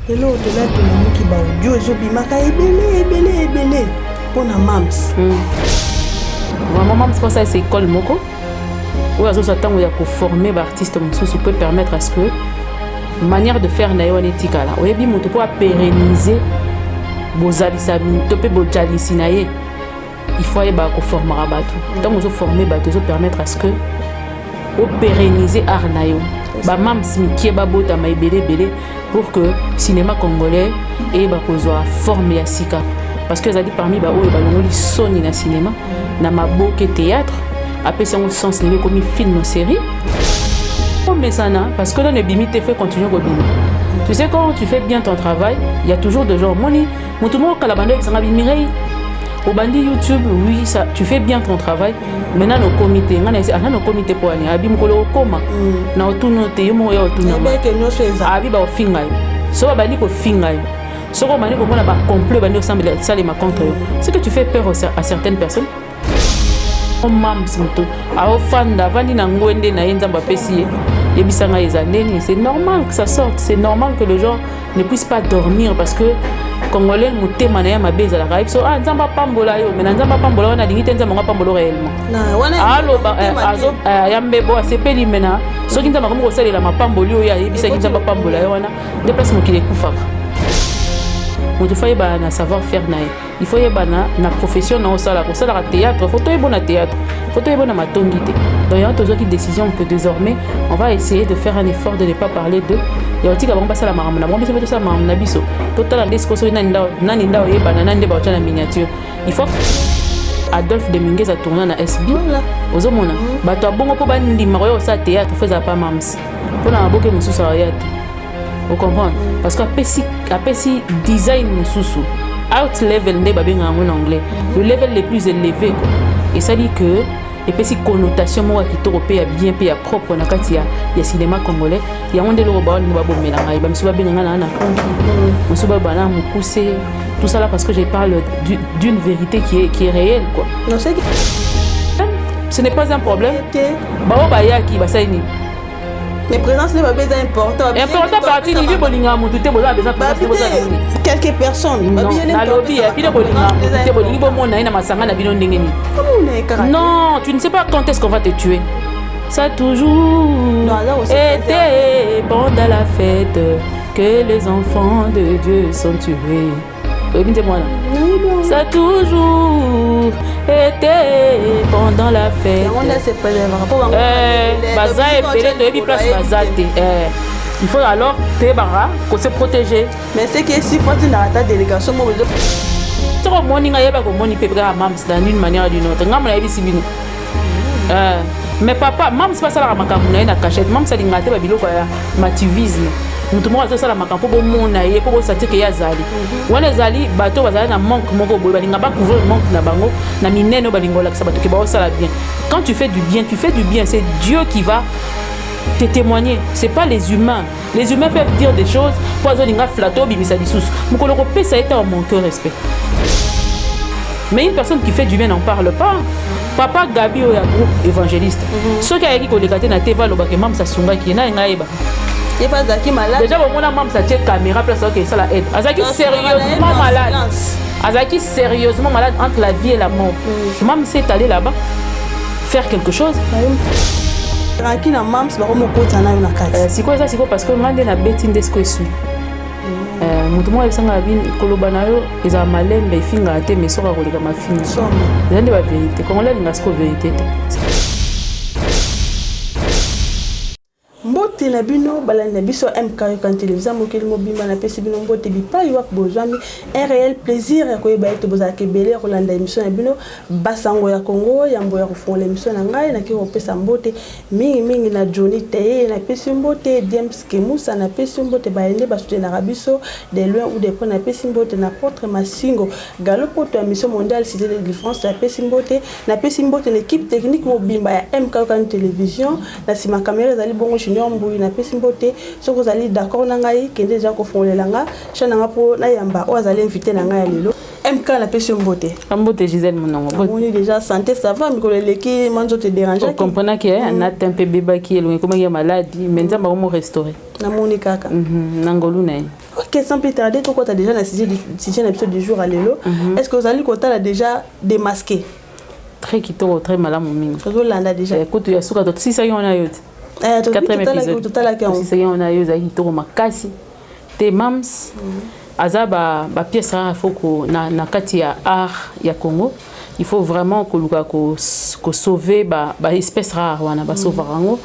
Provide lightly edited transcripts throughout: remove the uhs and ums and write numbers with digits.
Et là, au-delà de l'amour qui va au Dieu, je dis, maka ebele. Pour la mams. Vraiment, mams, c'est pour ça c'est école moko. Ou à ce temps où il y a pour former l'artiste, ça peut permettre à ce que manière de faire naïo éthique là. Oui, bien, tu peux pérenniser bozali sami, tu peux bozali sinaye. Il faut y avoir former à bateau. Tant que vous formez bateau, ça permettre à ce que vous pérenniser art naïo. Ba mam smikie ba bota ma belé pour que cinéma congolais et ba kozwa former à sika. Parce que ça dit parmi ba oyo ba longoli soni na cinéma, na maboke théâtre, après ça on sens niveau comme film série. Mais ça na parce que là le bimi te fait continuer au bimi. Tu sais quand tu fais bien ton travail, il y a toujours des gens moni, mon tout le monde kalabando avec ça Mireille. Au bandi YouTube, oui, ça, tu fais bien ton travail. Maintenant, nos comités, nos comités pour aller. Abi mukolo koma. Na otunote yomo ya otunama. Abi ba ofinga. So ba bandi ko finga. So ba bandi ko mona ba complot bandi ensemble ça les ma contre. C'est que tu fais peur à certaines personnes. On mam simto. A ofanda vandi na ngwende na yenza ba pesi. Yebisanga ezandeni, c'est normal que ça sorte. C'est normal que les gens ne puissent pas dormir parce que Congolais mutema na ya mabeza la raib so nzamba pambola yo mais nzamba pambola wana dingite nzamba pambola réellement allo azo yambe bo asepeli mena soki nzamba comme ko salela mapamboli yo ya yebisa ki nzamba pambola yo wana déplacement qui découvre on faut yeba na savoir faire na il faut yeba na profession na osala ko sala théâtre faut to yeba na théâtre faut to yeba na matongité donc il y a toujours une décision que désormais on va essayer de faire un effort de ne pas parler de ya otika bango basala makambo na bango biso to sala makambo na biso totala ndesiko so nani ndaw yeba na nande ba na miniature il faut Adolphe Deminguez a tourné na SB ozomona bato abongo po bandima ko sa théâtre faisait pas mams pour na boke mususu ayate vous comprenez parce que apesi design mususu out level nde babenga en anglais le level le plus élevé et ça dit que et puis si connotation moi qui te repère bien puis propre na kati ya cinéma congolais ya onde le roba ni babo melanga ba misuba benga na konki misuba bana mukuse tout ça là parce que je parle d'une vérité qui est réelle quoi non c'est que ce n'est pas un problème ba ya ki ba saini mais présence n'est pas besoin important partie ni bolinga mutu te boza besoin quelques personnes na lobby et puis le bolinga te bolingi bo mona ina masanga na bino ndenge ni non tu ne sais pas quand est-ce qu'on va te tuer ça toujours été pendant la fête que les enfants de Dieu sont tués. Ça a toujours été pendant la fête. Il faut alors se protéger. Mais c'est que si faut tu n'as ta délégation, d'une manière ou d'une autre. Mais papa, maman c'est pas ça la makamuna na cachette, maman ça dingate ba biloko ya mativisme. Mutu mo azo sala makampo bo mona ye po sentir que ya zali. Wana zali bato bazali na manque moko boy balinga ba couvrir manque na bango na mineno balingola que ça bato ke ba sala bien. Quand tu fais du bien, c'est Dieu qui va te témoigner, c'est pas les humains. Les humains peuvent dire des choses pour azoninga flato bimisa disous. Mukolo ko pesa eta manque de respect. Mais une personne qui fait du bien n'en parle pas. Papa Gabi au groupe évangéliste. Ce qui a dit que les gars na teva loba que mam sa sunga qui na ngaeba. Et pas Zaki malade. Déjà au moment mam sa tête caméra place que ça la aide. Azaki sérieusement malade. Azaki sérieusement malade entre la vie et la mort. Mam s'est allé là-bas faire quelque chose. Ranki na mam c'est pas comme kota na na kati. C'est quoi ça c'est quoi parce que mande na betting desko esu. Mutu mo ebisanga bin koloba nayo eza malembe finga te mais soka koleka mafinga zande ba vérité congolais linga sko vérité mbote na bino balanda biso MK kan télévision mokeli mobimba na pesi bino mbote bipai wak bozwami un réel plaisir ya koyeba ete bozalaka ebele kolanda émission na bino basango ya Congo yambo ya kofongola émission na ngai na kiro pesa mbote mingi na Johnny Teye na pesi mbote James Kemusa na pesi mbote baende basoutenaka biso de loin ou de près na pesi mbote na Portre Masingo galopoto ya mission mondiale cité de France na pesi mbote l'équipe technique mobimba ya MK kan télévision na sima caméra zali bongo Mbuyi na pesi mbote soko zali d'accord na ngai kende déjà ko fongelanga chana nga po na yamba o azali invité na ngai lelo MK na pesi mbote Gisèle Monongo on est déjà santé ça va mais le leki manzo te dérange on comprend que na un peu bébé qui est loin comme il y a maladie mais nzamba mo restaurer na moni kaka na ngolu na OK question peut tarder toi tu as déjà la sixième épisode du jour à l'élo est-ce que vous allez côté là déjà démasqué très kitoko très malade mon mingi vous l'avez déjà écoute ya suka tot si ça y on a eu quatrième épisode si ça y on a eu za kitoko makasi te mams azaba ba pièce rare faut na kati ya art ya Congo il faut vraiment que sauver ba espèce rare wana ba sauver rango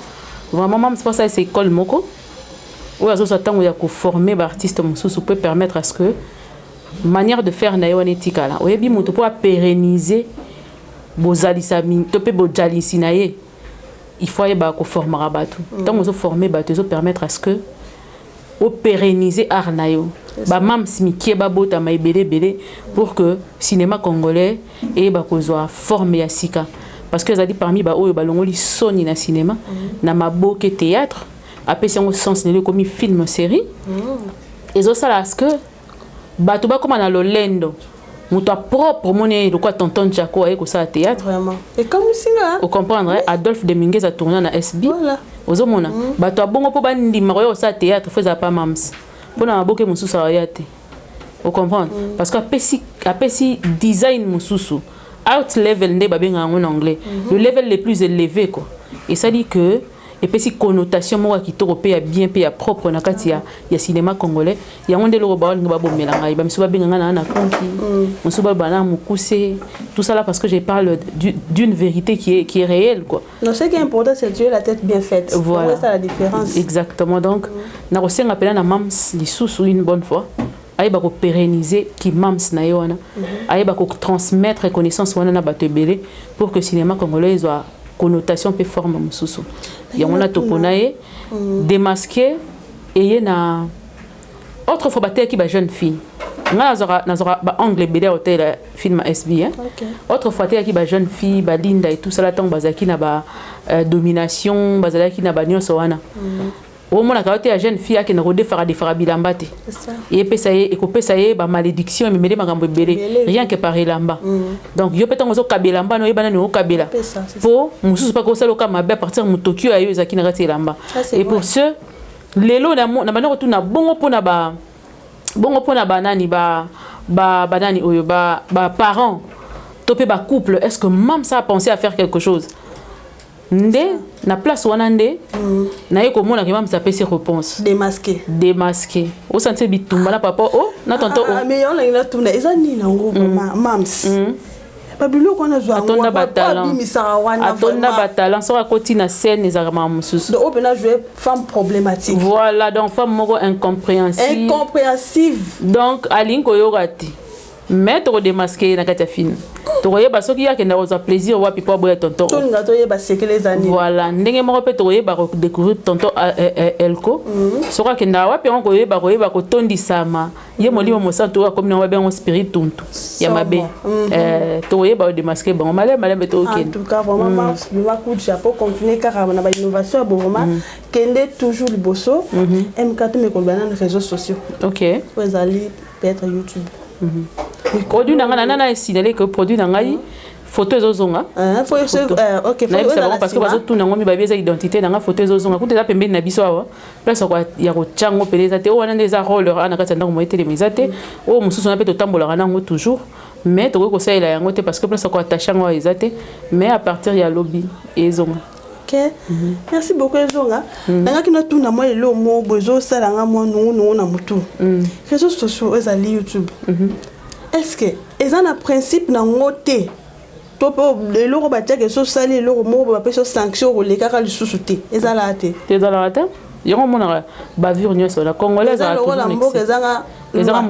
vraiment mams c'est pas ça c'est école moko ou azo s'attendre ya ko former ba artiste mususu peut permettre à ce que manière de faire na yo etika là oyebi mutu pour pérenniser bozalisa min to pe bojalisi na ye il faut yeba ko formera batu tant que former batu zo permettre à ce que au pérenniser art na yo ba mam simikie ba bota ma belé pour que cinéma congolais et ba kozwa forme ya sika parce que ça dit parmi ba oyo balongoli soni na cinéma na maboke théâtre après c'est un sens ne comme film série et zo sala ce que batu ba comme na lolendo muto propre moné de quoi tonton Jaco avec ça théâtre vraiment et comme si là vous comprendre Adolphe Dominguez a tourné na SB voilà ozomona bato bongo po bandi maroyo ça théâtre faisait pas mams pona maboke mususu ayate vous comprendre parce que apesi design mususu out level nde babenga en anglais le level le plus élevé quoi et ça dit que et puis si connotation moi qui t'européen bien pays propre na kati ya cinéma congolais ya onde le roba nga bomela ngai ba misuba benga na konki musuba bana mukuse tout ça là parce que je parle d'une vérité qui est réelle quoi non ce qui est important c'est Dieu la tête bien faite voilà c'est la différence exactement donc na rosenga pela na mams lisusu une bonne fois ayeba ko pérenniser ki mams na yona ayeba ko transmettre connaissance wana na batebele pour que cinéma congolais soit connotation peut forme mususu ya on a toponaye démasqué et na autre fois baté qui ba jeune fille nazora ba anglais bélé hôtel film SB hein autre fois té qui ba jeune fille ba linda et tout ça là tant bazaki na ba domination bazaki na ba nyonso wana au moins la ya jeune fille qui na rodé fara bilamba te et pesaye et ko pesaye ba malédiction mais mêlé makambo belé rien que par elamba donc yo petango zo kabelamba no yebana no kabela pour mususu pas ko sala ka mabe à partir mutokyo ayo ezaki na kati elamba et pour ce lelo na bana ko tuna bongo pona banani ba banani oyo ba parents topé ba couple est-ce que même ça a pensé à faire quelque chose ndé na place wana ndé na yeko mona ke mam ça peut se réponse démasqué au sentir bitumba na papa oh na tonton oh mais on la tuna ezani na ngo mams babilo kona zwa atonda batalan so akoti na scène ezaka mamususu donc on peut jouer femme problématique voilà donc femme moko incompréhensible donc alinko yorati mais to démasquer na kati ya film to yeba soki ya kenda oza plaisir wa pipo boya tonton to ngato yeba sekele zani voilà ndenge moko pe to yeba ko découvrir tonton elko soka kenda wa pe on ko yeba ko tondisama ye molimo mosanto comme na wa ben spirit tuntu ya mabe to yeba démasquer bon malé to en tout cas vraiment ma coup de chapeau continuer car na ba innovation bon vraiment kende toujours liboso M4 me ko bana na réseaux sociaux OK vous allez peut-être YouTube produit nanga nana signalé que produit nanga photo ezozonga OK parce que bazo tuna ngomi ba bieza identité nanga photo ezozonga kuti za pembeni na biso awa place kwa ya ko chango peleza te o wana ndeza roller ana kati ndako moite le mizate o mususu na pe to tambola nango toujours mais to ko saela yango te parce que place kwa tachango ezate mais à partir ya lobby ezonga merci beaucoup ezonga nanga kina tuna moi le mo bozo sala nga mo nungu na mutu réseaux sociaux ezali YouTube est-ce que ezana un principe na ngote to po le loro batia que so sali le loro mo ba peso sanction le kaka le susute ezala te yango mona ba vivre nyonso la congolaise a toujours ezanga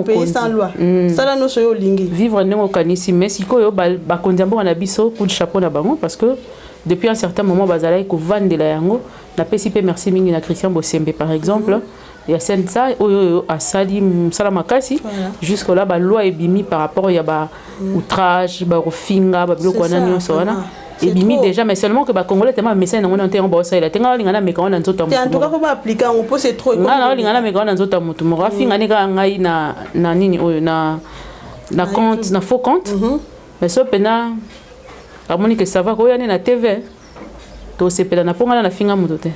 pays sans loi sala no so yo lingi vivre ndenge kanisi mais sikoyo ba kondiambo na biso coup de chapeau na bango parce que depuis un certain moment bazala ko vandela yango na PCP merci mingi na Christian Bosembe par exemple il y a ça oyo asali musala makasi jusque là ba loi ebimi par rapport ya ba outrage ba rofinga ba biloko wana nyonso wana ebimi déjà mais seulement que ba congolais tellement message nango nté ba osala tenga lingana meka wana nzota mutu en tout cas faut pas appliquer on peut c'est trop ngana lingana meka wana nzota mutu mo rafinga ne ka ngai na nini oyo na compte na faux compte mais so pena amoni que ça va ko yana na TV to sepela na ponga na finga mutu te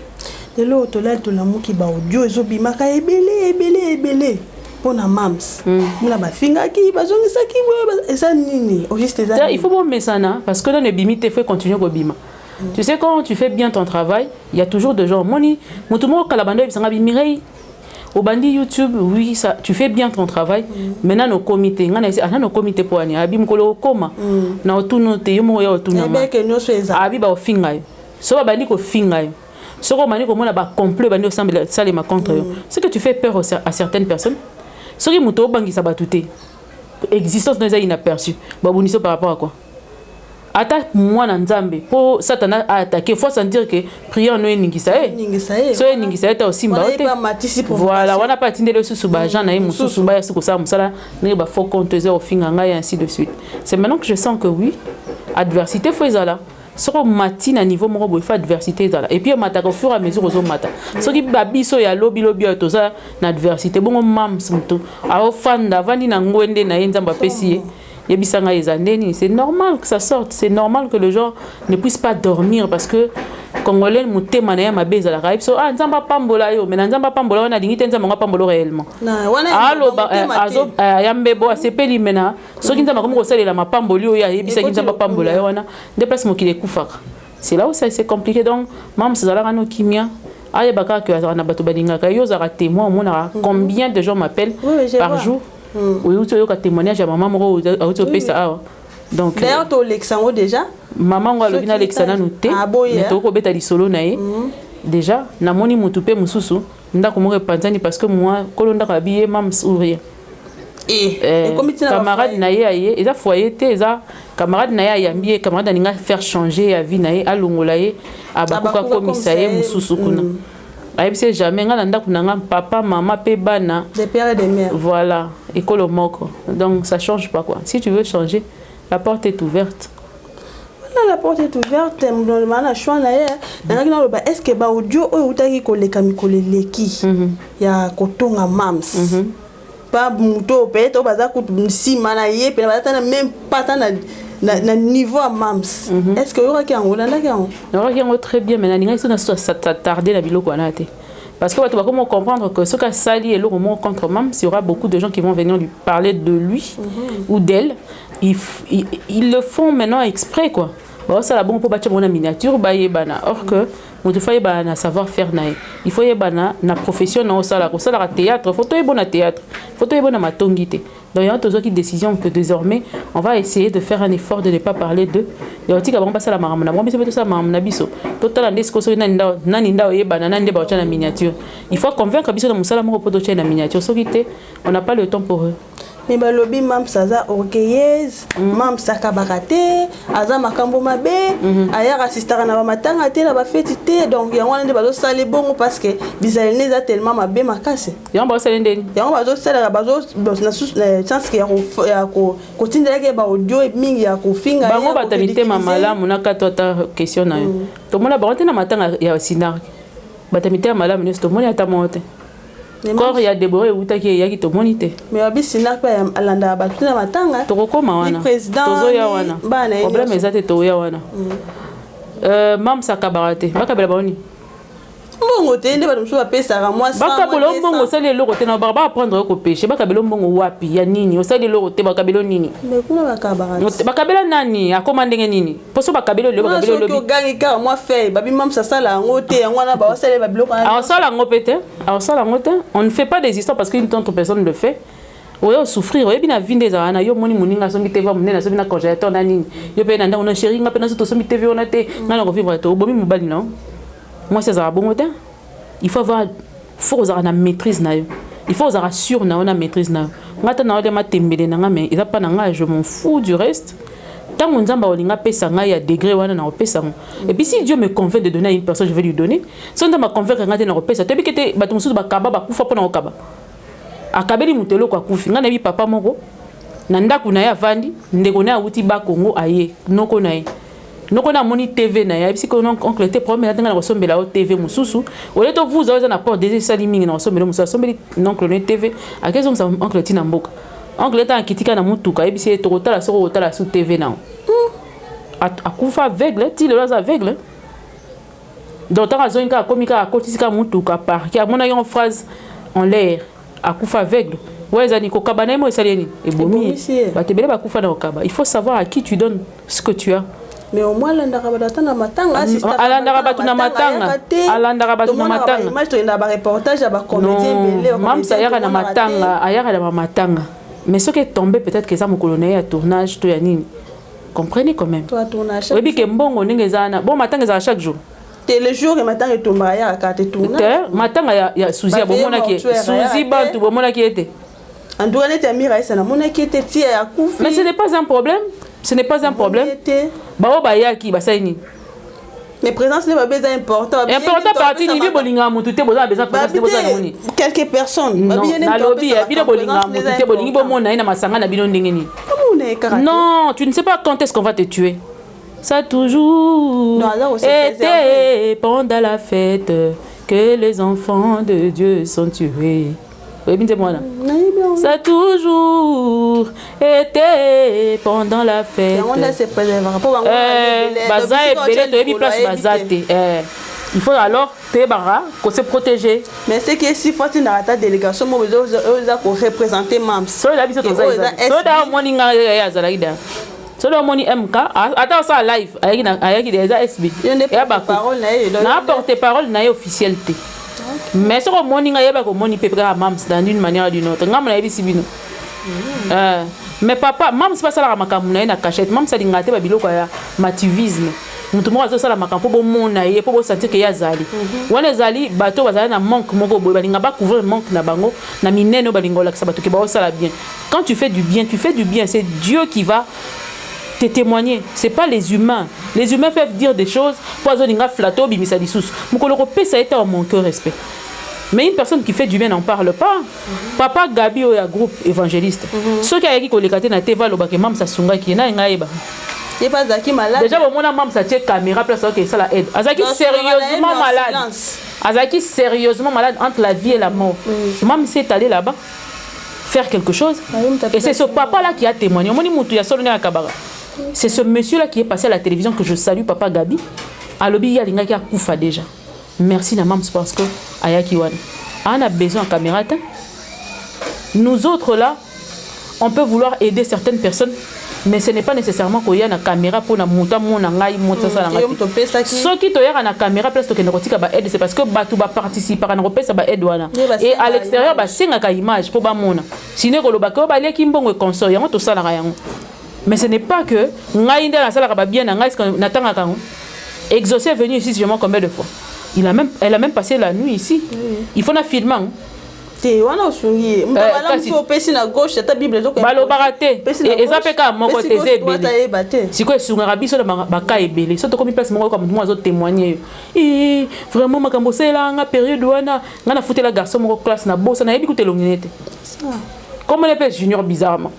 lelo to la to la muki ba audio ezobimaka ebele pona mams muna bafingaki bazongisaki eza nini au juste eza il faut bon mesana parce que dans le bimite faut continuer ko bima. Tu sais quand tu fais bien ton travail, il y a toujours des gens moni mutumo kala bando bisanga bimirei au bandi YouTube, oui, ça, tu fais bien ton travail. Maintenant, nos comités, nos comités pour aller. Abi mkolo koma. Na otunote, yomo ya otunama. Ebe que nous sommes. Abi ba ofinga. So ba bandi ko finga. So ko bandi ko mona ba complot bandi ensemble ça les ma contre. C'est que tu fais peur à certaines personnes. So ki muto bangi sa batute. Existence nous a inaperçue. Ba boniso par rapport à quoi? Attaque moi dans Nzambe pour Satan a attaqué faut sentir que prière no ningisa so ningisa ta aussi mbaote voilà on a pas tindé le sous bajan na mususu ba yasuko sa musala ne ba faut compter au finga et ainsi de suite. C'est maintenant que je sens que oui adversité faut ezala soko matina niveau moko boy fa adversité ezala et puis mataka au fur et à mesure aux mata soki babiso ya lobby to ça na adversité bongo mam sumto a ofanda vandi na ngwende na Nzamba pesi. C'est normal que ça sorte, c'est normal que les gens ne puissent pas dormir parce que Congolais muté manaya mabeza la raib so Nzamba pambola yo mais Nzamba pambola on a dit Nzamba pambola réellement allo azo yambebo asepeli mena soki Nzamba comme kosalela mapamboli yo ya yebisa Nzamba pambola yo wana déplace mokile kufaka. C'est là où ça c'est compliqué donc mam sezala no kimia aye baka que na bato badingaka yo za témoin mona combien de gens m'appellent par jour. Oui, tu as témoignage à maman moro donc d'ailleurs tu l'exango déjà maman ngalo bina l'exana noté mais to ko beta li solo nae déjà na moni mutupe mususu ndako mo repanzani parce que moi kolonda ka biye mam ouvrier camarade nae aye eza foyer te eza camarade nae yambiye camarade ninga faire changer ya vie nae alongola ye abakuka komisaye mususu kuna. C'est jamais papa, maman, bana. Des pères et des mères. Voilà, école moko. Donc ça change pas quoi. Si tu veux changer, la porte est ouverte. Voilà, la porte est ouverte. Est-ce que ba audio ou utaki koleka mikole leki ya kotonga mams. Pas muto peut-être baza ko nsima na ye pe na même pas na niveau à mams. Est-ce que yora ki angola na ki ango? Yora ki ango très bien mais na ninga ça s'attarder la biloko na te. Parce que tu vas comment comprendre que ce qu'a sali et le roman contre mams, il y aura beaucoup de gens qui vont venir lui parler de lui ou d'elle. Ils le font maintenant exprès quoi. Bon ça la bon pour bâtir une miniature bana or que mon faut bana savoir faire naï. Il faut bana na profession na osala ko sala théâtre, faut to bon théâtre, faut to bon na matongité. Donc il y a toujours une décision que désormais on va essayer de faire un effort de ne pas parler de. Il y a aussi qu'avant passer la maramna, moi c'est ça maramna biso. Total ndesiko so nani ndao yebana nande ba na miniature. Il faut convaincre biso na musala mo poto na miniature. So kité, on n'a pas le temps pour eux. Mais balobi mam saza orgueilleuse mam sakabarate aza makambo mabe aya assistera na matanga te na ba fête te donc yango nde bazo sale bongo parce que bizalene za tellement mabe makase yango bazo sale ndeni yango bazo sale bazo na chance que ya ko tindela ke ba audio mingi ya ko finga bango batamite mamalamu na katota question na yo to mona ba na matanga ya sinar batamite malamu ne to mona ata mote Quand il y a des bois où il y a qui te monite. Mais abisi n'a pas alanda battu na matanga. Toko wana. Tozo ya wana. Problème ezate to ya wana. Mam sakabarate. Bakabela boni. Mbongo te nde batumsu bapesa ka moi ça. Bakabelo mbongo sali eloko te na ba prendre ko pêcher. Bakabelo mbongo wapi ya nini? Osali eloko te bakabelo nini? Mais kuna bakabarate. Bakabela nani? Akoma ndenge nini? Poso bakabelo le bakabelo le. Ko gangi ka moi fait babi mam ça sala ngote yango na ba osali babilo ka. Alors ça la ngopete. Alors ça la ngote. On ne fait pas des histoires parce qu'une autre personne le fait. Oyo souffrir, oyo bina vinde za na yo moni muninga so miteva munena so bina congélateur na nini. Yo pe na ndanga na chéri nga pe na so to so miteva ona te. Nga na ko vivre to bomi mobali non. Moi c'est ça bon temps. Il faut avoir avoir la maîtrise na yo. Il faut avoir sûr na ona maîtrise na. Ngata na ole matembele na nga mais eza pa na nga je m'en fous du reste. Tant mon nzamba olinga pesa nga ya degré wana na opesa ngo. Et puis si Dieu me convainc de donner à une personne, je vais lui donner. Si on m'a convaincre nga te na opesa, te bikete batumsu ba kaba ba kufa pona okaba. Akabeli mutelo kwa kufi nga na bi papa moko. Na ndaku na ya vandi, ndeko na uti ba Congo aye, noko na ye. Noko na moni TV na ya, bisi ko oncle te premier na nga sombela o TV mususu. Ole to vous avez na porte des saliming na sombela mususu, sombeli oncle ne TV. Akezo sa oncle tina mboka. Oncle ta kitika na mutuka, ebisi to kotala soko kotala su TV na. Akufa aveugle, ti le aveugle. Donc tant azoinka komika akotisika mutuka par qui a mona une phrase en l'air. Akufa aveugle. Ouais, Zani, kokaba na mo esaleni. Et bomi. Ba te bele ba kufa na okaba. Il faut savoir à qui tu donnes ce que tu as. Mais au moins l'andara batata na matanga assista. Alandara batu na matanga. Alandara batu na matanga. Image to ina ba reportage ba comédien belé. Même ça yaka na matanga, ayaka na matanga. Mais ce qui est tombé peut-être que ça mon colonel à tournage to yanini. Comprenez quand même. Toi tournage. Oui, que mbongo ningezana. Bon matanga za chaque jour. Le jour et matin et tomba ya ka te tournage. Matanga ya Suzy bomona ki. Suzy bantu bomona ki était. En doit être Mira ça na mona ki était tia ya kufi. Mais ce n'est pas un problème. Ce n'est pas un problème. Bao bayaki basaini. Mais présence n'est pas besoin important. Important partie ni bolinga mutu te besoin présence de besoin moni. Quelques personnes. Non, na lobby bino bolinga mutu te bolingi bomona ina masanga na bino ndengeni. Non, tu ne sais pas quand est-ce qu'on va te tuer. Ça a toujours été pendant la fête que les enfants de Dieu sont tués. Ça a toujours été pendant la fête. Il faut alors se protéger. Mais c'est que si faut une délégation, moi je représenter Mams. So le moni MK attends ça live avec des SB et parole na porte-parole na officialité. Mais ce que moni nga yeba ko moni pepe ka Mams dans une manière ou d'une autre. Ngam na yebi bino. Mais papa Mams pas ça la makambu na cachette. Mams ça dingate ba biloko ya mativisme. Mutu mo azo sala makambu bo mona ye po bo sentir que ya zali. Wana zali bato bazala na manque moko boy balinga ba couvrir manque na bango na mineno balingola que ça bato ke ba sala bien. Quand tu fais du bien, c'est Dieu qui va te témoigner. C'est pas les humains. Les humains peuvent dire des choses. Poisoninga flato bimisa disous. Mukolorope ça a été en manque de respect. Mais une personne qui fait du bien n'en parle pas. Papa Gabi au groupe évangéliste. Ceux qui a écrit kolekate na teva lo bakemam sa sunga ki na ngaeba. Et pas Zaki malade. Déjà au mona mam sa tie caméra place que ça la aide. Azaki sérieusement malade. Azaki sérieusement malade entre la vie et la mort. Mam s'est allé là-bas faire quelque chose. Et c'est ce papa là qui a témoigné. Moni mutu ya solo na kabara. C'est ce monsieur-là qui est passé à la télévision que je salue, Papa Gabi. À l'obé, il y a des gens qui ont Koufa déjà. Merci, Namam, parce que Ayaki Wan. On a besoin de caméra. Nous autres, là, on peut vouloir aider certaines personnes, mais ce n'est pas nécessairement qu'il y a une caméra pour monter mon angaï, monter ça. Ceux qui ont une caméra, c'est parce que Batou va participer à un repère, ça va aider. Et à l'extérieur, c'est une image pour Bamona. Sinon, il y a des gens qui console, il y a tout ça. Mais ce n'est pas que Ngaïnda la salle bien Natanga Exaucé est venu ici seulement combien de fois. Elle a même passé la nuit ici. Il faut un filmant. C'est wana osungi. Mbala mfo pesi na gauche ta Bible zo. Balo barate. Et ça peka moko teze belé. Si quoi sunga biso na baka ebele. So to komi place moko comme moi zo témoigner. Et vraiment makambo sela nga période wana nga na fouté la garçon moko classe na bossa na yebi kutelo nginete. Comme on appelle junior bizarrement.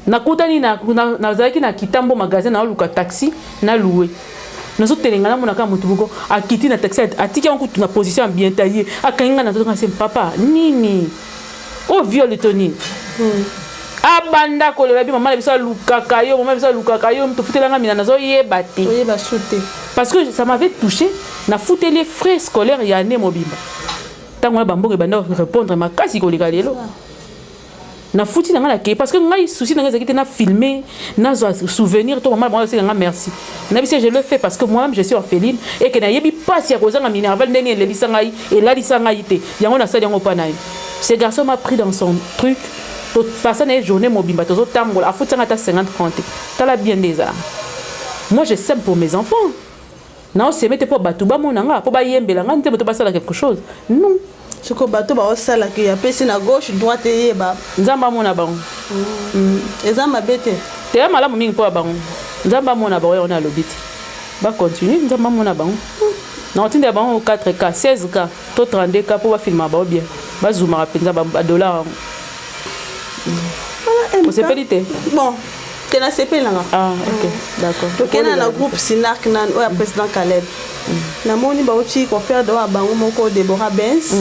Nakutani na zaki na kitambo magasin na luka taxi na loué. Nous autres telengana monaka mutubuko akiti na taxi atiki en kutu na position bien taillée akanga na toka sem papa nini o viol toni abanda ko le bi maman biso lukaka yo maman biso lukaka yo mto futelanga mina nazo yeba te yeba shooter parce que ça m'avait touché na fouté les frais scolaires ya né mobimba tango na bamboke banda répondre makasi ko leka lelo na fouti na ngala ke parce que ngai souci na ngazaki na filmer na souvenir to maman c'est nga merci na bise je le fais parce que moi-même je suis orpheline et que na yebi pas si akoza nga minerval ndenge le lisangai et la lisangai te yango na sali yango pana ce garçon m'a pris dans son truc to passer une journée mobimba to tango a fouti ngata 50 francs ta la bien des arts. Moi je sème pour mes enfants non c'est mettre pour batuba monanga pour ba yembela ngante to passer quelque chose non. Ce que bateau ba osala ki ya pesi na gauche droite yeba nzamba mona bango ezamba bete te malamu mingi po bango nzamba mona bango on a lobiti ba continuer nzamba mona bango na otinde bango 4K 16K to 32K pour ba filmer ba bien ba zooma penza ba dollar on se pédité bon tu na CP là ah ok d'accord to kena na groupe Sinak nan o ya président Caleb na moni ba uchi ko faire do bango moko Deborah Benz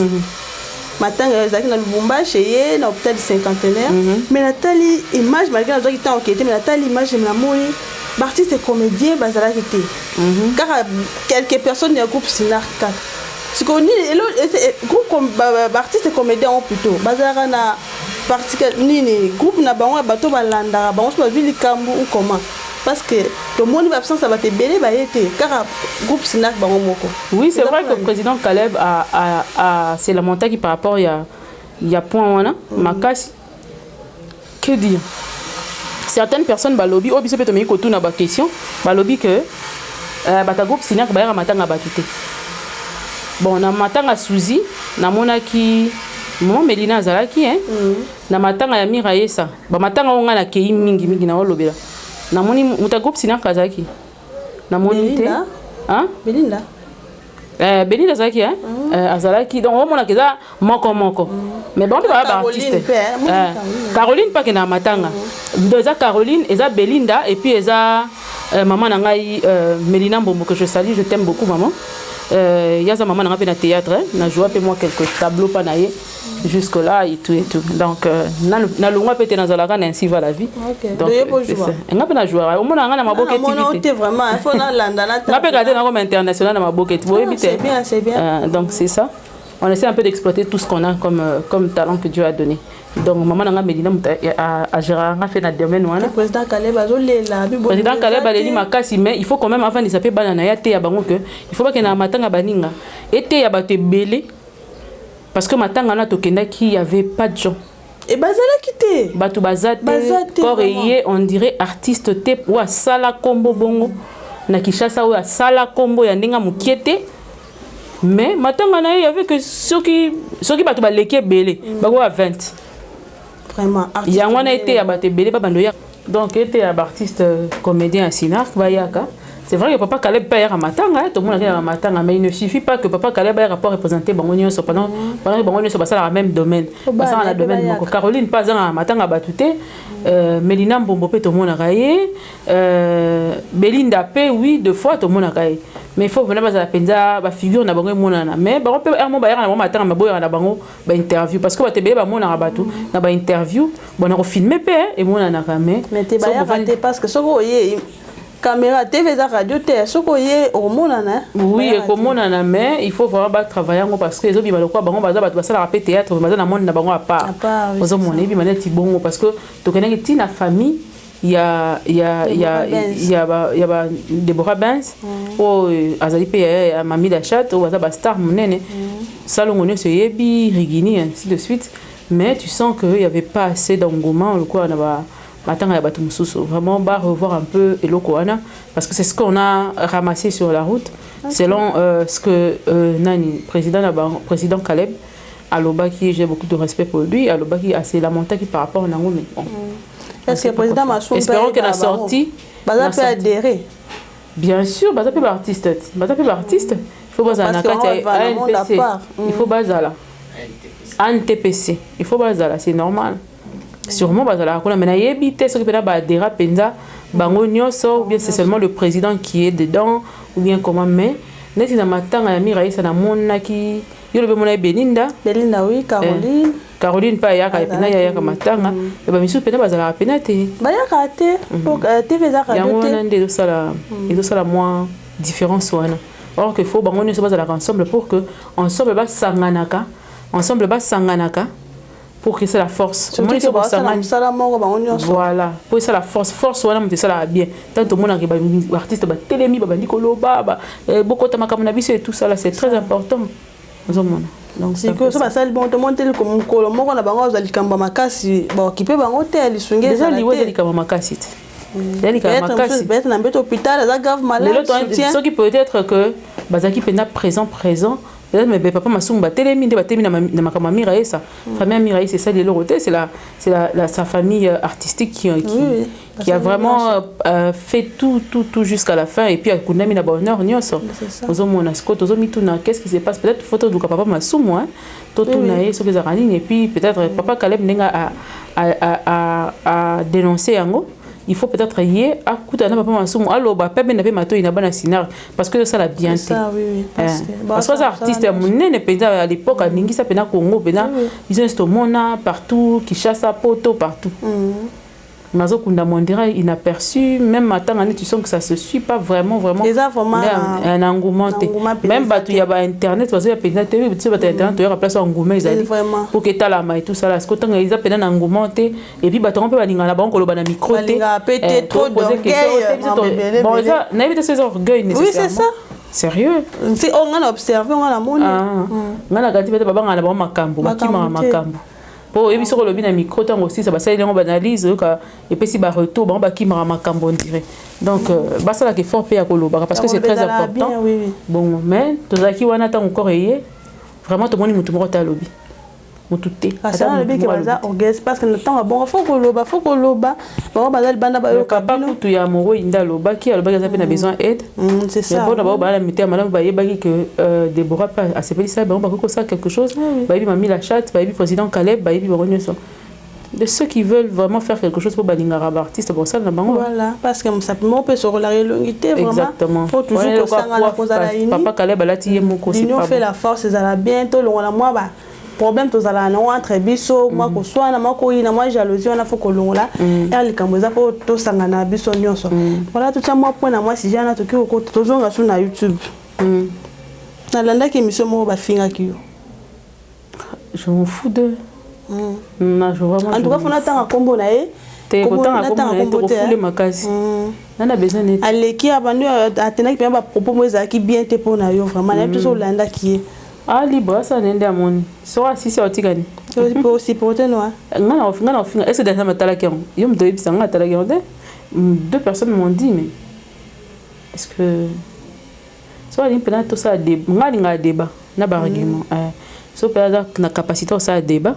matanga ezaki na Lubumbashi ye na hôpital du cinquantenaire mais Nathalie image malgré la qui t'a enquêté mais Nathalie image na moni artiste et comédien bazala qui était car quelques personnes du groupe Sinak 4 ce qu'on dit groupe comme artiste et comédien plutôt bazala na nini groupe na bango bato balanda bango so bavili kambu ou comment parce que le monde absence va te belé ba été car groupe Sinak bango moko. Oui, c'est vrai que le président Caleb a c'est la montagne qui par rapport il y a point wana makasi que dire. Certaines personnes balobi obiso peut me ko tuna ba question balobi que bata groupe Sinak ba matanga batute. Bon na matanga Suzy na monaki Maman Melina azalaki na matanga ya Miraesa ba matanga onga na kei mingi na olobela na moni muta groupe Sinak azalaki na moni te Belinda Belinda azalaki azalaki donc on mona keza moko mais bon ba artiste Caroline pas que na matanga eza Caroline eza Belinda et puis eza maman na ngai Melina Mbombo que je salue, je t'aime beaucoup maman. Yaza maman n'a pas na théâtre, na joué peu moi quelques tableaux pas naïe jusque là et tout. Donc na longa peut-être dans la canne ainsi va la vie. Donc on a pas na jouer. Au moins on a na maboke TV. Vraiment, il faut na landa na. On a pas regarder na comme international na maboke. C'est bien. Donc c'est ça. On essaie un peu d'exploiter tout ce qu'on a comme talent que Dieu a donné. Donc maman n'a Melina a Gérard a fait dans le domaine wana. Président Caleb azolela. Président Caleb aleli makasi mais il faut quand même avant de s'appeler banana ya te ya bango que il faut pas que na matanga baninga été ya baté belé parce que matanga na tokenda qui y avait pas de gens. Et bazala quitté. Batu bazate coreye on dirait artiste te ou sala combo bongo na Kishasa ou sala combo ya ndinga mukiete. Mais matanga na y avait que ceux qui batu baleke belé bago à 20. Vraiment artiste. Ya wana été ya baté belé ba bando ya. Donc était un artiste comédien à Sinak bayaka. C'est vrai que papa Caleb paye à matanga, tout le monde a à matanga, mais il ne suffit pas que papa Caleb ait rapport représenté Bangonio pendant que Bangonio soit dans le même domaine. Parce dans le domaine Caroline pas à matanga batute, Melina Mbombo tout le monde a raillé, Belinda P oui deux fois tout le monde a raillé. Mais il faut venir à la penza, ba figure na bango monana. Mais ba peut un mot ba na matanga ma boya na bango ba interview parce que ba tebe ba mona rabatu na ba interview, bon on filmer pe et monana kamé. Mais te ba raté parce que ce que caméra TV za radio te soko ye hormonana oui hormonana mais il faut vraiment travailler parce que les autres ba lokwa bango baza ba sala rapé théâtre baza na monde na bango à part aux hommes on est bi maneti bongo parce que to connais que tina famille il y a Deborah Benz ou azali pe mami d'achat ou baza ba star monene salongo se yebi rigini ainsi de suite mais tu sens que il y avait pas assez d'engouement le quoi na ba matanga ya bato mususu vraiment ba revoir un peu eloko wana parce que c'est ce qu'on a ramassé sur la route selon ce que nani président Caleb alobaki, j'ai beaucoup de respect pour lui, alobaki c'est la montagne qui par rapport à nango mais bon est-ce que le président Massoum espérons que la sortie baza peut adhérer bien sûr baza peut artiste il faut baza na kati ANPC il faut baza là ANTPC il faut baza là c'est normal. Sûrement bazala kuna mena yebite ce que pena ba adhérer penza bango nyonso ou bien c'est seulement le président qui est dedans ou bien comment mais neti na matanga ya Miraesa na monaki yo le mona Belinda oui Caroline pa ya ka pena ya ka matanga e ba misu pena bazala pena te ba ya ka te pour TV za radio te ya nde do sala moins différence wana or que faut bango nyonso bazala ensemble pour que ensemble ba sanganaka pour que c'est la force. Voilà. Pour que c'est la force. Force, voilà, c'est ça bien. Tant tout le monde a artiste, télémi, Nicolo, beaucoup de makamonabiso et tout ça là, c'est très important. Donc c'est que ça ça bon tout monter comme kolomo na bango za likamba makasi ba occupé bango te ali swinge déjà liwe za likamba makasi. Peut-être na beto hôpital za grave malade. Ce qui peut être que bazaki pena présent mais papa Massoum télémi na makama Miraesa famille Miraesa c'est ça les loroté c'est sa famille artistique qui a vraiment fait tout jusqu'à la fin et puis akundami na bonheur nyonso ozomona scott ozomituna qu'est-ce qui se passe peut-être photo de papa Massoum tout naé ce que za ranine et puis peut-être papa Caleb nenga a dénoncé yango. Il faut peut-être y à coûter na papa Massoum allo ba pebe na pe mato ina bana sinar parce que ça la bien c'est ça oui parce que les artistes monene penda à l'époque à Ningisa pena Congo pena ils sont mona partout Kinshasa Poto partout Mazo Kunda Mondira inaperçu, même à temps, tu sens que ça se suit pas vraiment. Déjà vraiment un engouement. Même il y a Internet, parce qu'il y a Internet, tu vas Internet, tu as place engouement, pour que tu aies la main et tout ça. Là, quand il y a un engouement, et puis tu peux aller là-bas, on a un micro. Peut-être trop d'orgueil. Bon, ça, n'avez ces orgueils nécessairement. Oui, c'est ça. Sérieux? C'est on a observé, on a monné. On a gâté peut-être baba ngana ba makambo, bakima makambo. Po ebi soko lobi na micro tant aussi ça va ça on analyse et puis si ba retour ba bakima makambo on dirait. Donc ba ça là que fort payer koloba parce que c'est très important. Bon mais tozaki wana tant encore yé vraiment tout le monde mutu moko ta lobi. Mututé. Ça le bi que baza orgueil parce que le temps bon faut koloba ba bazali banda ba yo kapapa kutu ya moro inda loba qui a besoin besoin aide. C'est ça. Bon d'abord ba la mité madame ba yebaki que Déborah pas a s'appelle ça ba ko ça quelque chose. Ba yebi mami la chatte, ba yebi président Caleb, ba yebi ba so. De ceux qui veulent vraiment faire quelque chose pour balingara artiste pour ça na bango. Voilà, parce que simplement peut sur la longité vraiment. Exactement. Faut toujours que ça la cause à la uni. Papa Caleb la tié moko c'est pas. L'union fait la force, ça va bientôt long la moi ba problème tous ala na entre biso moi ko soit na mako ina moi jalousie on a faut ko longola et les kamboza pour to sangana biso nyonso voilà tout ça moi point na moi si jana to ko tozonga sur na YouTube na landa ki mission mo ba finga ki je m'en fous de na je vraiment en tout cas faut attendre combo na e te ko tanga combo to fule makasi nana besoin net aleki abandu atena ki ba propos mo ezaki bien te pour na yo vraiment na tout so landa ki ah libre ça n'ende à mon soit si c'est otigani aussi pour te noir ngana finga est-ce que dans ma talaki yo me doit bisa ngana talaki deux personnes m'ont dit mais est-ce que soit l'impenant tout ça ngana débat na argument so par exemple na capacité ça débat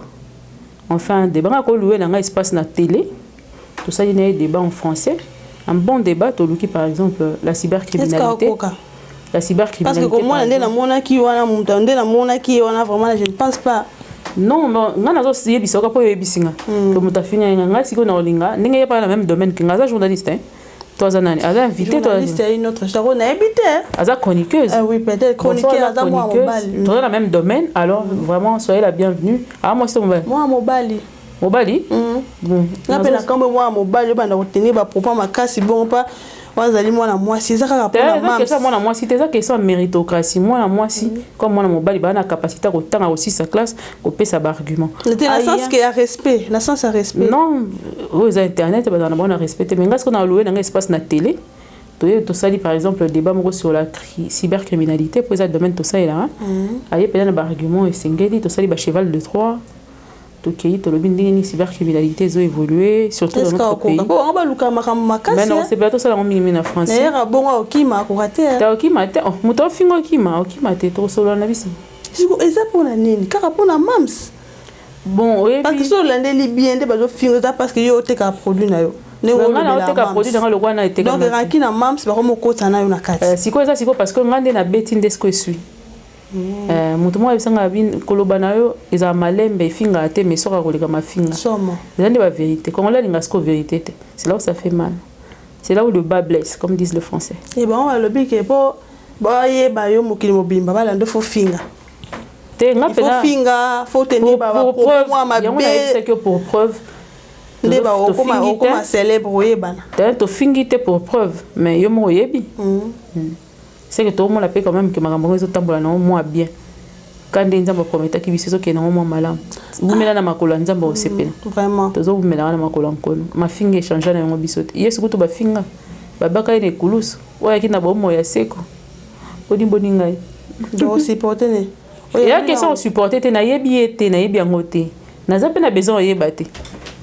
on fait un débat ngako louer na espace na télé tout ça il y a un débat en français un bon débat to luki par exemple la cybercriminalité. La cybercriminalité. Parce que comment on est dans mon qui on a monté dans mon qui on a vraiment je ne pense pas. Non, mais on a aussi dit ça quand il y a bisinga. Comme tu as fini nga si on a olinga, n'engagez pas dans le même domaine que nga journaliste hein. Toi anani, a invité toi. Journaliste est une autre chose. On a invité. Aza chroniqueuse. Ah oui, peut-être chroniqueuse à moi mobile. Toi dans le même domaine, alors vraiment soyez la bienvenue. Ah moi c'est mobile. Moi mobile. Mobile? Bon. Na pena quand moi mobile ba na retenir ba propos ma casse bon pas. Wazali mwana mwasi ça ka pona mam ça mwana mwasi c'est ça question méritocratie mwana mwasi comme mwana mobali ba na capacité ko tanga aussi sa classe ko pesa ba argument le sens que y a respect la sens à respect non aux internet ba na bona respecter mais ngas ko na louer na espace na télé to sali par exemple le débat sur la cybercriminalité pour ça domaine tout ça est là aye peut-être ba argument et singeli to sali ba cheval de Troie Toki, le binding cybercriminalité a évolué, surtout dans notre pays. Mais non, c'est plutôt ça la en France. D'ailleurs, bon, Okima, Okima, Mouton Fingo Okima, t'es trop solo en avis. Et ça pour la nini, car pour la mams. Bon, oui. Parce que sur l'année libyen, des bateaux fingo, parce que yo te ka produit na yo. Donc, ranki na mams, ba comme kota na yo na kati. Si quoi ça, c'est quoi parce que ngande na betting desko suis. Mutumo ebisanga bin koloba nayo eza malembe finga te mais soka koleka mafinga somo eza nde ba vérité quand on la linga sko vérité c'est là où ça fait mal c'est là où le bas blesse comme disent les français et bon le but que po boye ba yo mokili mobimba bala ndo fo finga te nga pena finga faut tenir ba preuve moi c'est que pour preuve nde ba okoma célèbre oyebana to fingite pour preuve mais yo mo yebi c'est que tout le monde a fait quand même que ma grand-mère est au non moins bien quand des gens me promettent qu'ils vivent que non moins malade vous mettez dans ma colonne ça va c'est vraiment tous vous mettez dans ma colonne ma fingue change na ngo bisote yes kutu ba finga babaka ine kulus oya kina bo moya seko boni boni ngai donc supporter ne ya question supporter te na yebi ete na yebi ngote na zape na besoin yebate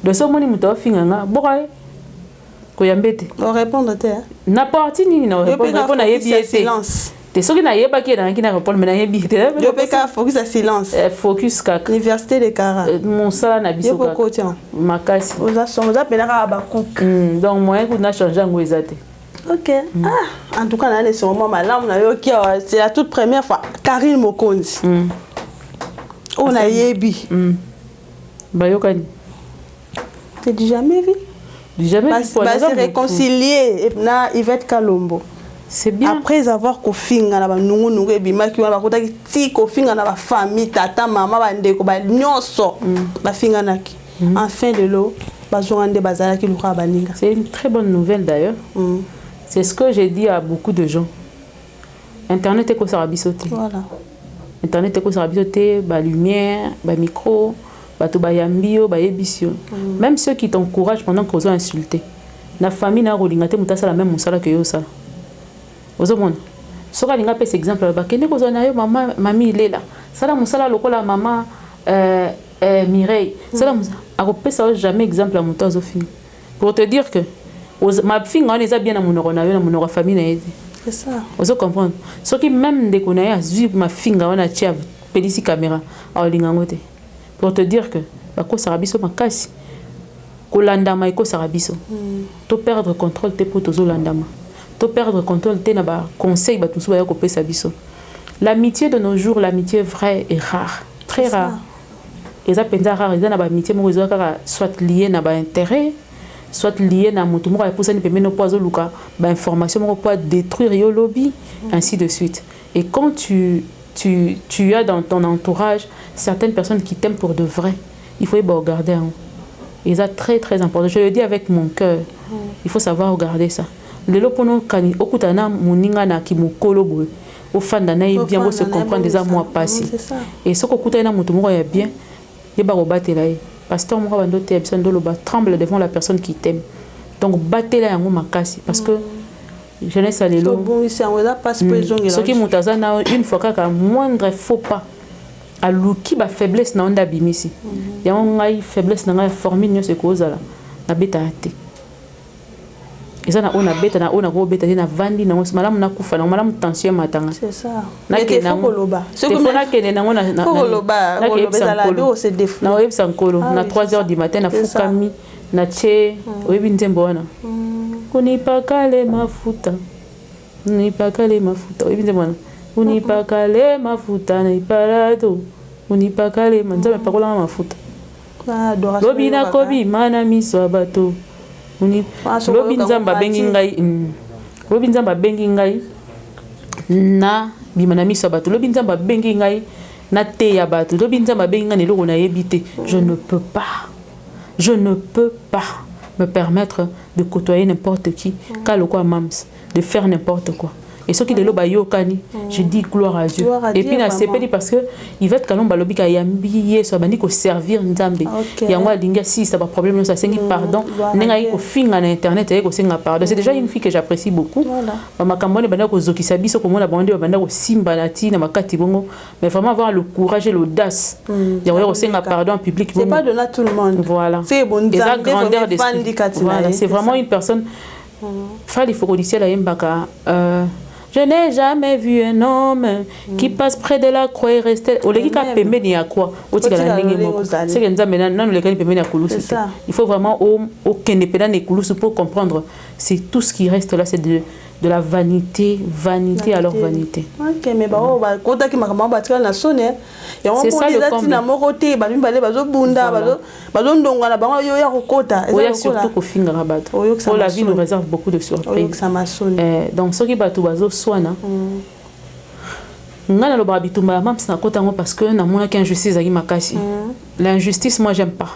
de ce moni muto finga nga boka koyambete on répondre te na parti ni na répondre na yebi silence te soki na yeba ki na kina répondre mais na yebi te yo pe ka focus à silence focus ka université de Kara mon sala na biso ka makasi oza son oza pena ka ba cook donc moyen ko na changer ngo ezate OK en tout cas na les moments malamu na yo ki c'est la toute première fois Karine Mokonzi on a yebi ba yo kani t'as jamais vu jamais se réconcilier na Yvette Kalombo c'est bien après avoir kofinga na ba nungu ebimaki wana bakota ti kofinga na ba famille tata mama ba ndeko ba nyonso ba finga naki en fin de l'eau C'est une très bonne nouvelle d'ailleurs. C'est ce que j'ai dit à beaucoup de gens. Internet est quoi ça bisoté. Voilà. Internet est quoi ça bisoté, ba lumière, ba micro, ba to ba yambio, ba yebisio. Même ceux qui t'encouragent pendant que vous insulté. La famille n'a rolingate mutasa la même musala que yo ça. Vous avez soka linga pese exemple ba kene ko zona yo maman mami il est là. Sala musala lokola maman Mireille. Sala akopesa jamais exemple à mutazo fini. Pour te dire que ma fille on est bien à mon famille na yezi. C'est ça. Vous comprenez. Ce qui même déconne à suivre ma fille on a tia pédici caméra à lingangote. Pour te dire que ba ko sarabiso makasi. Kolandama iko sarabiso. To perdre contrôle te pour tozo landama. To perdre contrôle te na ba conseil ba tout ya ko pesa biso. L'amitié de nos jours, l'amitié vraie est rare, très rare. Et ça penza rare, ils na ba amitié mo zo kaka soit lié na ba intérêt, soit lié na mutu mo ka pousa ni pemeno poazo luka ba information mo peut détruire yo lobby ainsi de suite. Et quand tu as dans ton entourage certaines personnes qui t'aiment pour de vrai, il faut y regarder. Et ça très très important. Je le dis avec mon cœur. Il faut savoir regarder ça. Le lopono kani okutana muninga na kimukolo boy. Au fan d'ana bien vous se comprendre des mois passés. Et ce qu'okutana mutu moko ya bien, yeba ko batela ye. Pasteur moko bandote ya bisando loba tremble devant la personne qui t'aime. Donc batela yango makasi parce que jeunesse alelo. Ce qui mutazana une fois kaka moindre faux pas. Aluki ba faiblesse na onda bimisi. Yango ngai faiblesse na ngai formule nyose kozala na beta ate. Eza na ona beta na ona go beta na vandi na malamu na kufa na malamu tension matanga. C'est ça. Na ke na koloba. Ce que na ke na ngona na koloba la do c'est défou. Na web sankolo na 3h du matin na fukami na che webi nzembo wana. Kunipakale mafuta. Unipakale mafuta. Webi nzembo wana. Unipakale mafuta na iparado. Unipakale manza pakola mafuta. Lobi na kobi mana miso bato. Lobi nzamba bengi ngai. Lobi nzamba bengi ngai na bimana miso bato. Lobi nzamba bengi ngai na te ya bato. Lobi nzamba bengi ngai loko na yebite. Je ne peux pas me permettre de côtoyer n'importe qui. Kaloko mams, de faire n'importe quoi. Et ceux qui de l'eau kani, je dis gloire à Dieu. Et puis na sepeli parce que il va être kalomba lobi ka yambiye so bandi ko servir nzambe. Ya moi linga si ça pas problème ça sengi pardon. Nenga ko finga na internet et ko senga pardon. C'est déjà une fille que j'apprécie beaucoup. Mama kambone banda ko zokisa biso ko mona bande banda ko simba na ti na makati bongo. Mais vraiment avoir le courage et l'audace. Ya ko senga pardon en public. C'est pas donné à tout le monde. Voilà. C'est bon nzambe grandeur d'esprit. Voilà, c'est vraiment une personne Fali Fokodiciel Yembaka. Je n'ai jamais vu un homme qui passe près de la croix et reste. Il faut vraiment pour comprendre. C'est tout ce qui reste là, c'est de la vanité, vanité alors vanité. Ok, mais c'est ça le comble. La vie nous réserve beaucoup de surprises. Donc ce qui va tout bazo soana. Ngana lo babitumba mam na kota ngo parce que na mona qu'injustice aki makasi. L'injustice moi j'aime pas.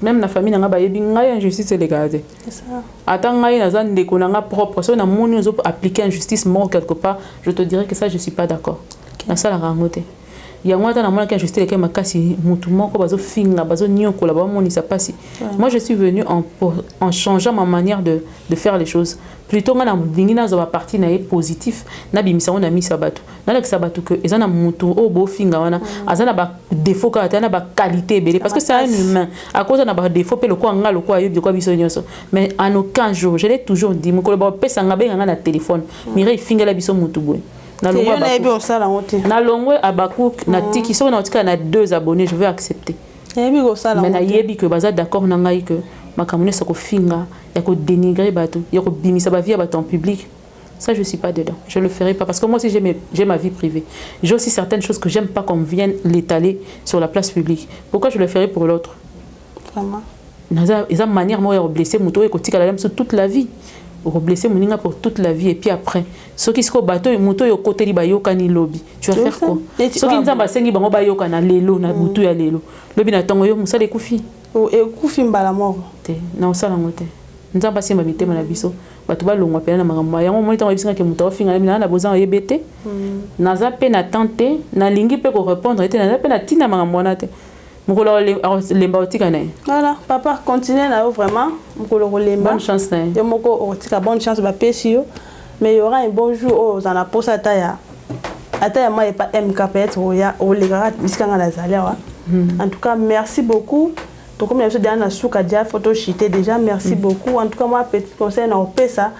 Même la famille n'a pas eu injustice légale. C'est ça. Attends, il y a des gens propre. Si on a mon appliquer injustice mort quelque part, je te dirais que ça je suis pas d'accord. Na ça la rangote. Il y a moi dans mon injustice lesquels m'a cassé mutumo ko bazo finga bazo nyoko la ba moni ça passe. Moi je suis venue en changeant ma manière de faire les choses. Plutôt nga na ndingina zo ba partie na positif na bimisa on a mis sabato. Na la sabato que ezana mutu o bo finga wana azana ba défaut ka tana ba qualité belé parce que c'est un humain. À cause na ba défaut pe le ko nga le ko ayobi ko biso nyonso. Mais en aucun jour, je l'ai toujours dit mo ko ba pesa nga benga na téléphone. Mire finga la biso mutu boy. Na longwe abakou na tiki so na tika na 2 abonnés je vais accepter. Mais na yebi que baza d'accord na ngai que makamune soko finga ya ko dénigrer bateau ya ko bimisa ba vie bateau en public. Ça je suis pas dedans. Je le ferai pas parce que moi aussi j'ai ma vie privée. J'ai aussi certaines choses que j'aime pas qu'on vienne l'étaler sur la place publique. Pourquoi je le ferai pour l'autre? Vraiment. Ils ont manière moi de blesser muto et ko tika la même toute la vie. Blesser moninga pour toute la vie et puis après ce qui se bateau moto yo côté li ba yokani lobby tu vas faire quoi ce qui nzamba sengi bango ba yokana lelo na mutu ya lelo lobby na tongo yo musale kufi ekufi mbala moko te na osala ngo te nzamba simba mitema na biso bato balongwa pena na makambo yango moni ntango yebisanga ke moto aofinga na bozanga yebe te naza mpe na tante nalingi mpe korépondre ete naza mpe na ntina makambo wana te mokolo lemba otika na ye voilà papa continue na yo vraiment mokolo kolemba bonne chance na ye yo moko otika bonne chance bapesi yo mais il y aura un bon jour oyo oza na posa ata ya moi epa mk peut-être olekaka bisikanga nazali awa en tout cas merci beaucoup donc comme l'habitude dans souka déjà photo chité déjà merci beaucoup en tout cas moi petit conseil na opesa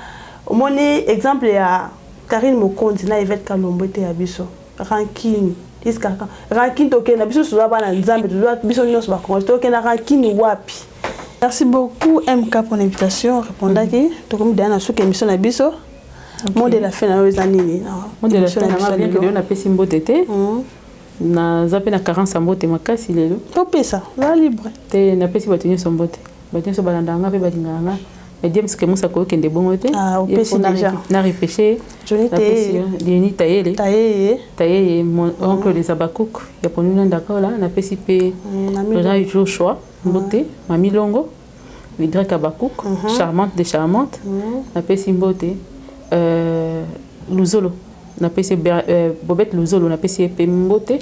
omoni exemple ya Karine Mokondi na Yvette Kalombo te ya biso ranking iska ranking to na biso soza bana nzambe to biso nyonso ba konto ke na ranking wapi. Merci beaucoup MK pour l'invitation répondre ki to comme dans souka émission na biso monde de la fin na ezanini monde de la fin na bien que na pesi mbote te na zape na carence mbote makasi lelo to pesa la libre te na pesi batenyo sombote batenyo so balanda pe balinganga mais James que musa ko kende bongo te ah opesi déjà na repêché Johnny Denis Taye mon oncle les Abakouk ya ponuna ndako la na pesi pe na Joshua mbote mami longo Vidrek Abakouk charmante de charmante na pesi mbote Luzolo na pesi Bobette Luzolo na pesi pe mbote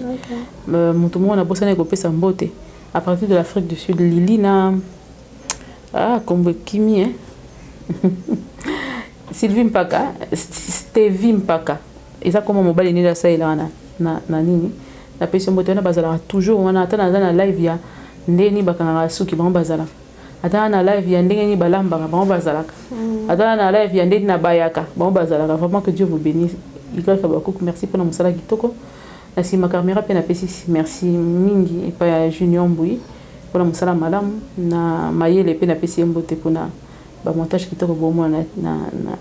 mutu mo na bosana ko pesa mbote à partir de l'Afrique du Sud Lili na comme Kimi hein Sylvie Mpaka Stevie Mpaka eza comme mobile ni la saila na nini na pesi mbote na bazala toujours wana ata na live ya ndeni bakanga suki ba bazala ata na live ya ndenge ni balamba ba bazalaka ata na live ya ndeni na bayaka ba bazalaka vraiment que Dieu vous bénisse Igor Kabakouk merci pour la musala kitoko na sima caméra pe na pesi merci mingi et pa Junior Mbui pour la musala madame na mayele pe na pesi mbote pour na ba montage kitoko bomo na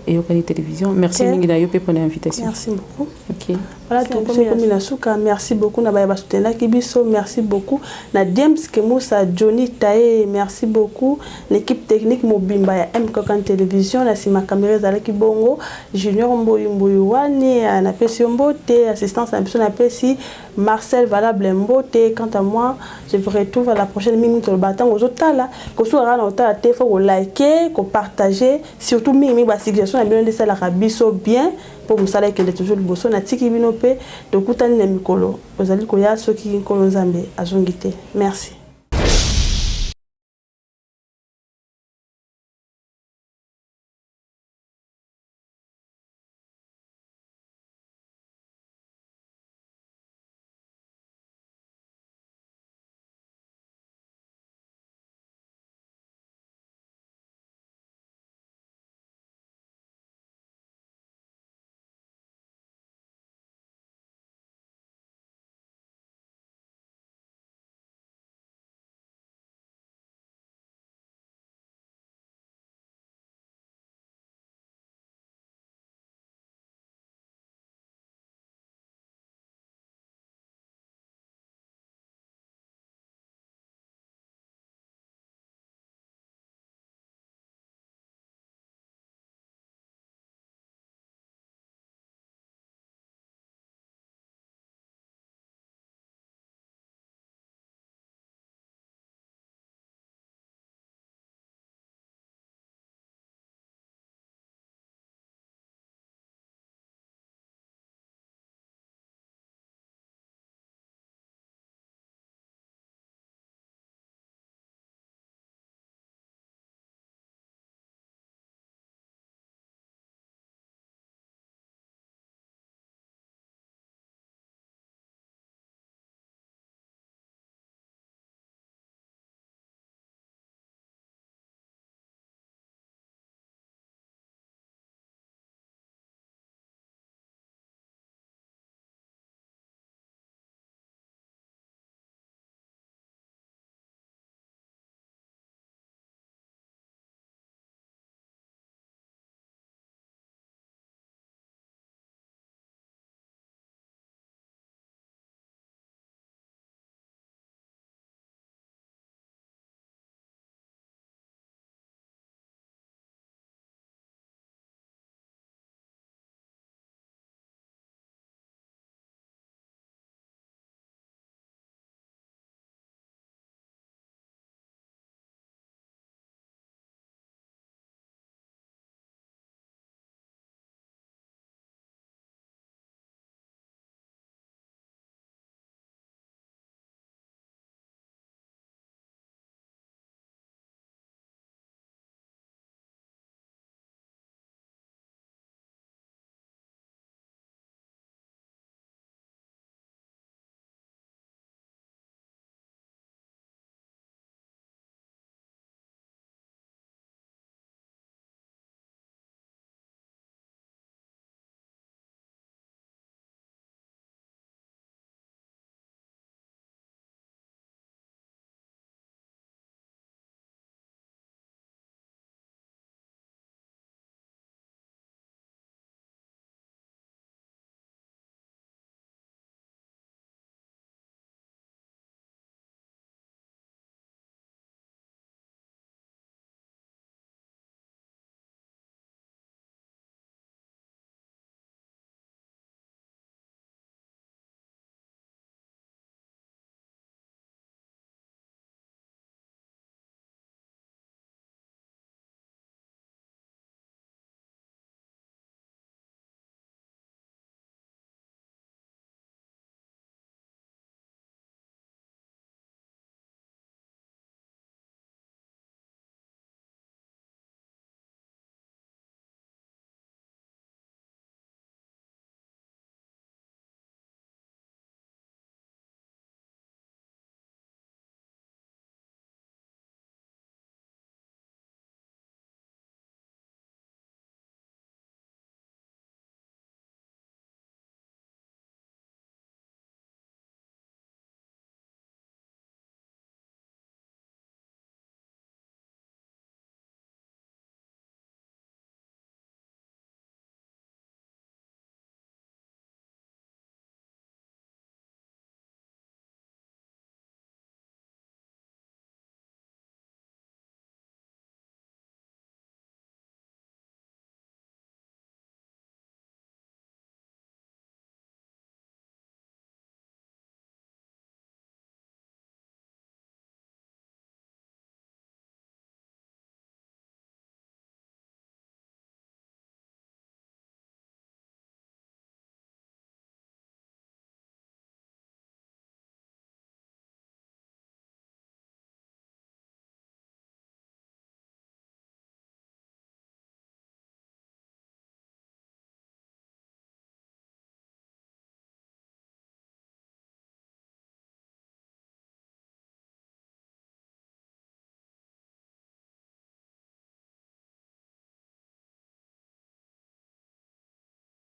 Eyokani télévision merci mingi na yo pe pour l'invitation merci beaucoup OK voilà donc comme la souka merci beaucoup na ba soutenir kibiso merci beaucoup na James Kemusa Johnny Taye merci beaucoup l'équipe technique mobimba ya Mkokan télévision na sima caméra za ki bongo Junior Mboyu wani na pesi mbote assistance na personne na pesi Marcel Valable mbote quant à moi je vous retrouve à la prochaine minute le batang aux otala ko so ra na otala te faut liker ko partager surtout mingi ba suggestion na bien de ça la biso bien pour me saler que est toujours le bosso na tiki bino pe to kutani na mikolo ozali ko ya soki nkolo nzambe azongite merci.